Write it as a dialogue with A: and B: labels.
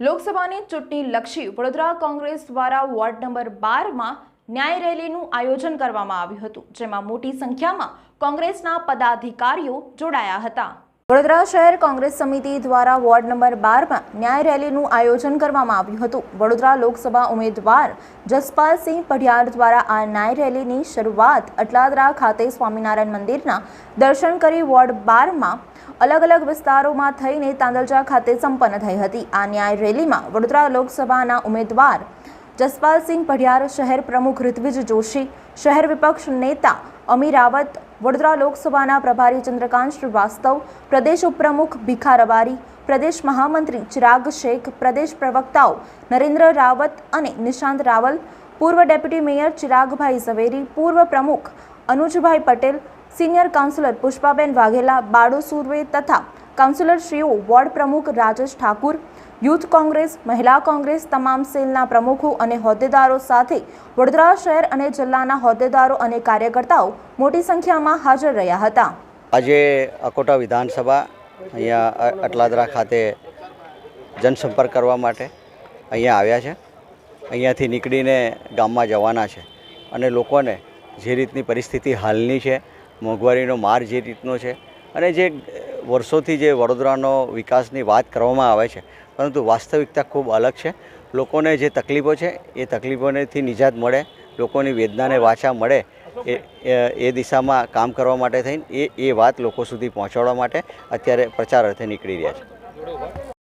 A: લોકસભાની ચૂંટણીલક્ષી વડોદરા કોંગ્રેસ દ્વારા ward number 12માં ન્યાય રેલીનું આયોજન કરવામાં આવ્યું હતું, જેમાં મોટી સંખ્યામાં કોંગ્રેસના પદાધિકારીઓ જોડાયા હતા। વડોદરા શહેર કોંગ્રેસ સમિતિ દ્વારા વોર્ડ નંબર 12માં ન્યાય રેલીનું આયોજન કરવામાં આવ્યું હતું। વડોદરા લોકસભા ઉમેદવાર જસપાલસિંહ પઢિયાર દ્વારા આ ન્યાય રેલીની શરૂઆત અટલાદરા ખાતે સ્વામિનારાયણ મંદિરના દર્શન કરી વોર્ડ 12માં अलग अलग विस्तारों में थईने तांदलजा खाते संपन्न थई हती। आ न्याय रेली में वडोदरा लोकसभा उम्मीदवार जसपालसिंह पढ़ियार, शहर प्रमुख ऋत्विज जोशी, शहर विपक्ष नेता अमी रावत, वडोदरा लोकसभा प्रभारी चंद्रकांत श्रीवास्तव, प्रदेश उपप्रमुख भीखा रबारी, प्रदेश महामंत्री चिराग शेख, प्रदेश प्रवक्ताओं नरेन्द्र रावत और निशांत रावल, पूर्व डेप्यूटी मेयर चिरागभाई झवेरी, पूर्व प्रमुख अनुजभाई पटेल, सीनियर काउंसिलर पुष्पाबेन वाघेला, बाळू सुर्वे तथा काउंसिलर श्रीओ, वॉर्ड प्रमुख राजेश ठाकुर, यूथ कांग्रेस, महिला कांग्रेस तमाम सेलना प्रमुखों और होद्देदारों साथे वडोदरा शहर और जिल्लाना होद्देदारों और कार्यकर्ताओं मोटी संख्या में हाजर रह्या हता।
B: आज अकोटा विधानसभा अहींया अटलादरा खाते जनसंपर्क करवा माटे अहींया आव्या छे। अहींयाथी निकळीने गाममां जवाना छे अने लोकोने जे रीतनी परिस्थिति हालनी छे, मोंघवारीनो मार जे रीतनो छे अने जे वर्षोथी जे वडोदरानो विकासनी वात करवामां आवे छे, परंतु वास्तविकता खूब अलग छे। लोकोने जे तकलीफो छे ए तकलीफोनेथी निजात मळे, लोकोनी वेदनाने वाचा मळे ए दिशामां काम करवा माटे थईने ए वात लोको सुधी पहोंचाडवा माटे अत्यारे प्रचार अर्थे નીકળી રહ્યા છે।